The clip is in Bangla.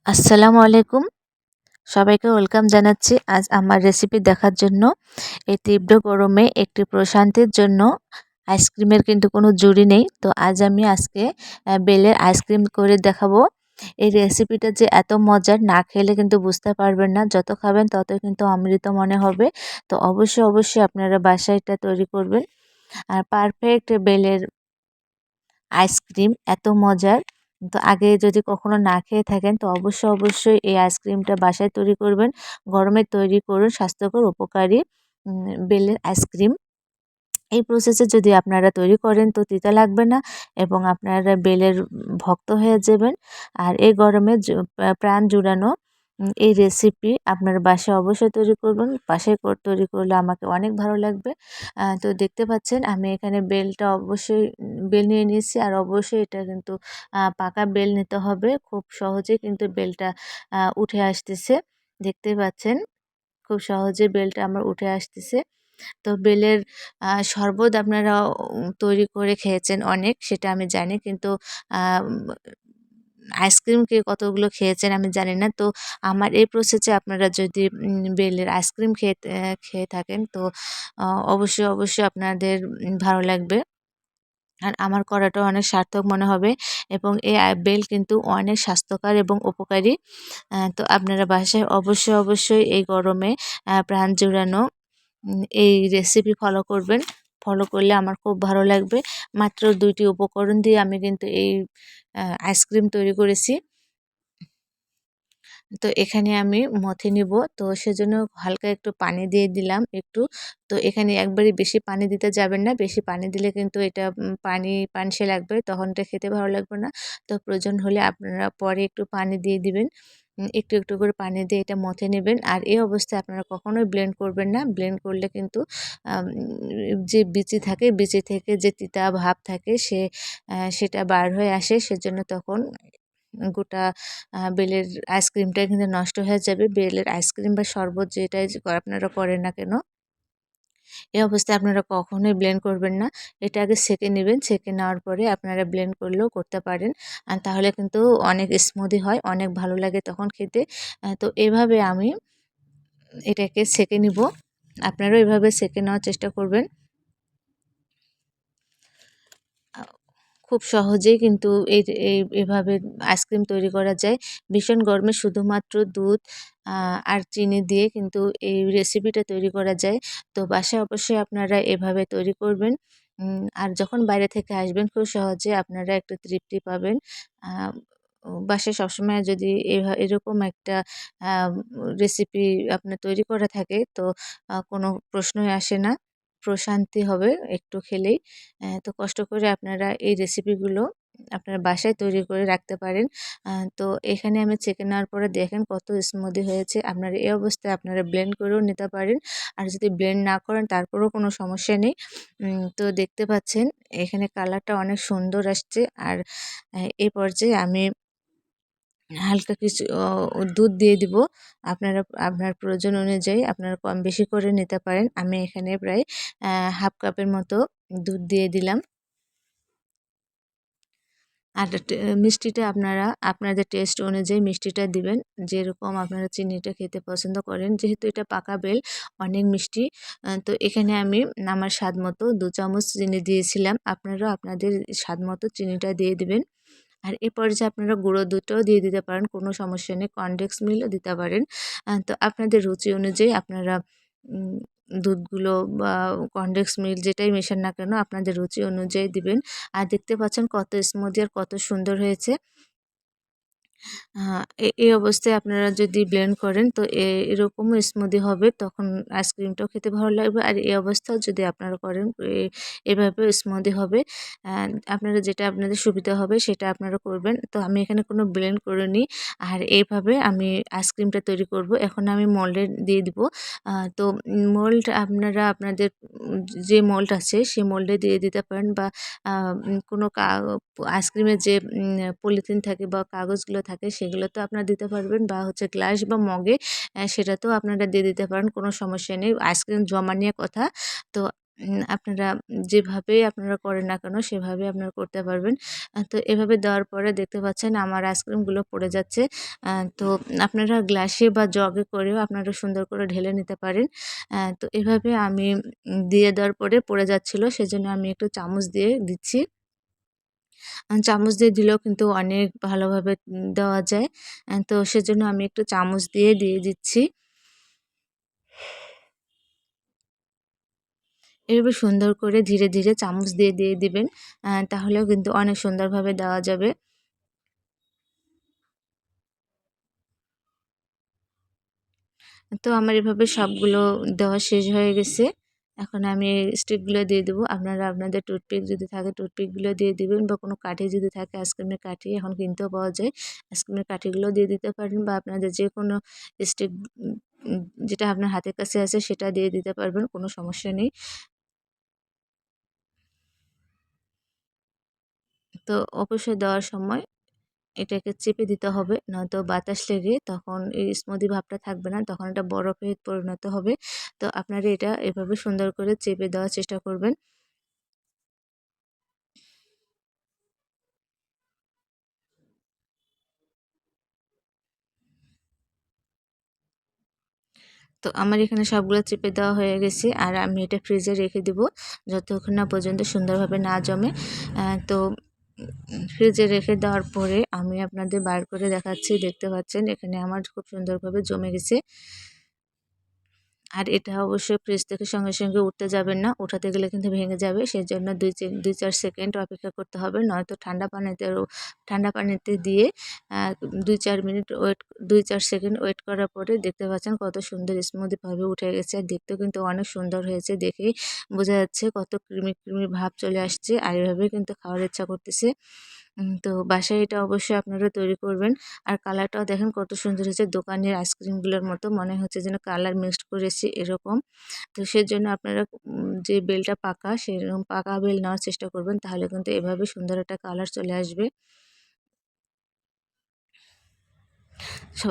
আসসালামু আলাইকুম। সবাইকে ওয়েলকাম জানাচ্ছি আজ আমার রেসিপি দেখার জন্য। এই তীব্র গরমে একটি প্রশান্তির জন্য আইসক্রিমের কিন্তু কোনো জুড়ি নেই। তো আজকে বেলের আইসক্রিম করে দেখাবো। এই রেসিপিটা যে এত মজার, না খেলে কিন্তু বুঝতে পারবেন না। যত খাবেন ততই কিন্তু অমৃত মনে হবে। তো অবশ্যই আপনারা বাসায় এটা তৈরি করবেন। আর পারফেক্ট বেলের আইসক্রিম এত মজার। তো আগে যদি কখনো না খেয়ে থাকেন তো অবশ্যই এই আইসক্রিমটা বাসায় তৈরি করবেন। গরমে তৈরি করুন স্বাস্থ্যকর উপকারী বেলের আইসক্রিম। এই প্রসেসে যদি আপনারা তৈরি করেন তো তিতা লাগবে না এবং আপনারা বেলের ভক্ত হয়ে যাবেন। আর এই গরমে প্রাণ জুড়ানো এই রেসিপি আপনার বাসায় অবশ্যই তৈরি করবেন। বাসায় তৈরি করলে আমাকে অনেক ভালো লাগবে। তো দেখতে পাচ্ছেন আমি এখানে বেলটা অবশ্যই বেল নিয়ে নিয়েছি। আর অবশ্যই এটা কিন্তু পাকা বেল নিতে হবে। খুব সহজেই কিন্তু বেলটা উঠে আসতেছে। দেখতেই পাচ্ছেন খুব সহজে বেলটা আমার উঠে আসতেছে। তো বেলের শরবত আপনারা তৈরি করে খেয়েছেন অনেক, সেটা আমি জানি। কিন্তু আম আইসক্রিম কে কতগুলো খেয়েছেন আমি জানি না। তো আমার এই প্রসেসে আপনারা যদি বেলের আইসক্রিম খেয়ে থাকেন তো আ অবশ্যই আপনাদের ভালো লাগবে। আর আমার করাটাও অনেক সার্থক মনে হবে এবং এই বেল কিন্তু অনেক স্বাস্থ্যকর এবং উপকারী। তো আপনারা বাসায় অবশ্যই এই গরমে প্রাণ জুড়ানো এই রেসিপি ফলো করবেন। ফলো করলে আমার খুব ভালো লাগবে। মাত্র ২ টি উপকরণ দিয়ে আমি কিন্তু এই আইসক্রিম তৈরি করেছি। তো এখানে আমি মথে নিব। তো সেজন্য হালকা একটু পানি দিয়ে দিলাম একটু। তো এখানে একবারে বেশি পানি দিতে যাবেন না। বেশি পানি দিলে কিন্তু এটা পানসে লাগবে। তখন এটা খেতে ভালো লাগবে না। তো প্রয়োজন হলে আপনারা পরে একটু পানি দিয়ে দিবেন। একটু করে পানি দিয়ে এটা মথে নেবেন। আর এই অবস্থায় আপনারা কখনোই ব্লেন্ড করবেন না। ব্লেন্ড করলে কিন্তু আম যে বিচি থাকে, বিচি থেকে যে তিতা ভাব থাকে সেটা বার হয়ে আসে। সেজন্য তখন গোটা বেলের আইসক্রিমটা কিন্তু নষ্ট হয়ে যাবে। বেলের আইসক্রিম বা শরবত যেটাই আপনারা করেন না কেন, এই অবস্থায় আপনারা কখনোই ব্লেন্ড করবেন না। এটা আগে ছেঁকে নেবেন। ছেঁকে নেওয়ার পরে আপনারা ব্লেন্ড করলেও করতে পারেন। তাহলে কিন্তু অনেক স্মুদি হয়, অনেক ভালো লাগে তখন খেতে। তো এভাবে আমি এটাকে ছেঁকে নিব। আপনারাও এভাবে ছেঁকে নেওয়ার চেষ্টা করবেন। আ খুব সহজেই কিন্তু এভাবে আইসক্রিম তৈরি করা যায়। ভীষণ গরমে শুধুমাত্র দুধ আ আর চিনি দিয়ে কিন্তু এই রেসিপিটা তৈরি করা যায়। তো বাসায় অবশ্যই আপনারা এভাবে তৈরি করবেন। আর যখন বাইরে থেকে আসবেন খুব সহজে আপনারা একটু তৃপ্তি পাবেন। আ বাসায় সবসময় যদি এরকম একটা আ রেসিপি আপনার তৈরি করা থাকে তো কোনো প্রশ্নই আসে না। প্রশান্তি হবে একটু খেলেই। তো কষ্ট করে আপনারা এই রেসিপিগুলো আপনার বাসায় তৈরি করে রাখতে পারেন। আ তো এখানে আমি ছেঁকে নেওয়ার পরে দেখেন কত স্মুদি হয়েছে। আপনারা এই অবস্থায় আপনারা ব্লেন্ড করেও নিতে পারেন। আর যদি ব্লেন্ড না করেন তারপরেও কোনো সমস্যা নেই। তো দেখতে পাচ্ছেন এখানে কালারটা অনেক সুন্দর আসছে। আর এই পর্যায়ে আমি হালকা কিছু দুধ দিয়ে দিব। আপনারা আপনার প্রয়োজন অনুযায়ী আপনারা কম বেশি করে নিতে পারেন। আমি এখানে প্রায় 1/2 কাপের মতো দুধ দিয়ে দিলাম। আর মিষ্টিটা আপনারা আপনাদের টেস্ট অনুযায়ী মিষ্টিটা দিবেন। যেরকম আপনারা চিনিটা খেতে পছন্দ করেন। যেহেতু এটা পাকা বেল অনেক মিষ্টি। তো এখানে আমি আমার স্বাদ মতো ২ চামচ চিনি দিয়েছিলাম। আপনারাও আপনাদের স্বাদ মতো চিনিটা দিয়ে দিবেন। আর এ পর্যায়ে আপনারা গুঁড়ো দুধটাও দিয়ে দিতে পারেন, কোনো সমস্যা নেই। কনডেন্স মিল্কও দিতে পারেন। তো আপনাদের রুচি অনুযায়ী আপনারা উম দুধগুলো বা কনডেন্স মিল্ক যেটাই মেশান না কেন আপনাদের রুচি অনুযায়ী দিবেন। আর দেখতে পাচ্ছেন কত স্মুদি আর কত সুন্দর হয়েছে। আ এই অবস্থায় আপনারা যদি ব্লেন্ড করেন তো এরকমও স্মুদি হবে। তখন আইসক্রিমটাও খেতে ভালো লাগবে। আর এই অবস্থাও যদি আপনারা করেন এভাবেও স্মুদি হবে। আ আপনারা যেটা আপনাদের সুবিধা হবে সেটা আপনারা করবেন। তো আমি এখানে কোনো ব্লেন্ড করিনি। আর এইভাবে আমি আইসক্রিমটা তৈরি করব। এখন আমি মোল্ডে দিয়ে দিব। তো মোল্ড আপনারা আপনাদের যে মোল্ড আছে সেই মোল্ডে দিয়ে দিতে পারেন বা আ কোনো আইসক্রিমের যে পলিথিন থাকে বা কাগজগুলো থাকে সেগুলোতেও আপনারা দিতে পারবেন বা হচ্ছে গ্লাস বা মগে সেটাতেও আপনারা দিয়ে দিতে পারেন, কোনো সমস্যা নেই। আইসক্রিম জমা নিয়ে কথা। তো আপনারা যেভাবেই আপনারা করেন না কেন সেভাবে আপনারা করতে পারবেন। তো এভাবে দেওয়ার পরে দেখতে পাচ্ছেন আমার আইসক্রিমগুলো পড়ে যাচ্ছে। তো আপনারা গ্লাসে বা জগে করেও আপনারা সুন্দর করে ঢেলে নিতে পারেন। তো এভাবে আমি দিয়ে দেওয়ার পরে পড়ে যাচ্ছিল, সেজন্য আমি একটু চামচ দিয়ে দিচ্ছি। চামচ দিয়ে দিলেও কিন্তু অনেক ভালোভাবে দেওয়া যায়। তো সেজন্য আমি একটু চামচ দিয়ে দিচ্ছি। এভাবে সুন্দর করে ধীরে, ধীরে চামচ দিয়ে দিবেন। তাহলেও কিন্তু অনেক সুন্দরভাবে দেওয়া যাবে। তো আমার এভাবে সবগুলো দেওয়া শেষ হয়ে গেছে। এখন আমি স্টিকগুলো দিয়ে দেবো। আপনারা আপনাদের টুথপিক যদি থাকে টুথপিকগুলো দিয়ে দিবেন, বা কোনো কাঠি যদি থাকে আইসক্রিমের কাঠি এখন কিনতেও পাওয়া যায়। আইসক্রিমের কাঠিগুলো দিয়ে দিতে পারেন, বা আপনাদের যেকোনো স্টিক উম উম যেটা আপনার হাতের কাছে আছে সেটা দিয়ে দিতে পারবেন। কোনো সমস্যা নেই। তো অবশ্যই দেওয়ার সময় এটাকে চেপে দিতে হবে, নয়তো বাতাস লেগে তখন এই স্মুদি ভাবটা থাকবে না, তখন এটা বরফে পরিণত হবে। তো আপনারা এটা এভাবে সুন্দর করে চেপে দেওয়ার চেষ্টা করবেন। তো আমার এখানে সবগুলো চেপে দেওয়া হয়ে গেছে, আর আমি এটা ফ্রিজে রেখে দিব যতক্ষণ না পর্যন্ত সুন্দরভাবে না জমে। তো ফ্রিজে রেখে দেওয়ার পরে আমি আপনাদের বার করে দেখাচ্ছি। দেখতে পাচ্ছেন এখানে আমার খুব সুন্দরভাবে জমে গেছে। আর এটা অবশ্যই ফ্রিজ থেকে সঙ্গে, সঙ্গে উঠতে যাবেন না। উঠাতে গেলে কিন্তু ভেঙে যাবে। সেজন্য ২-৪ সেকেন্ড অপেক্ষা করতে হবে। নয়তো ঠান্ডা পানিতে দিয়ে আ ২-৪ মিনিট ২-৪ সেকেন্ড ওয়েট করার পরে দেখতে পাচ্ছেন কত সুন্দর স্মুদি ভাবে উঠে গেছে। আর দেখতেও কিন্তু অনেক সুন্দর হয়েছে। দেখেই বোঝা যাচ্ছে কত ক্রিমি, ক্রিমি ভাব চলে আসছে। আর এভাবেই কিন্তু খাওয়ার ইচ্ছা করতেছে। তো বাসায় এটা অবশ্যই আপনারা তৈরি করবেন। আর কালারটাও দেখেন কত সুন্দর হয়েছে। দোকানের আইসক্রিমগুলোর মতো মনে হচ্ছে যেন কালার মিক্সড করেছি এরকম। তো সেজন্য আপনারা যে বেলটা পাকা সেরকম পাকা বেল নেওয়ার চেষ্টা করবেন। তাহলে কিন্তু এভাবে সুন্দর একটা কালার চলে আসবে। স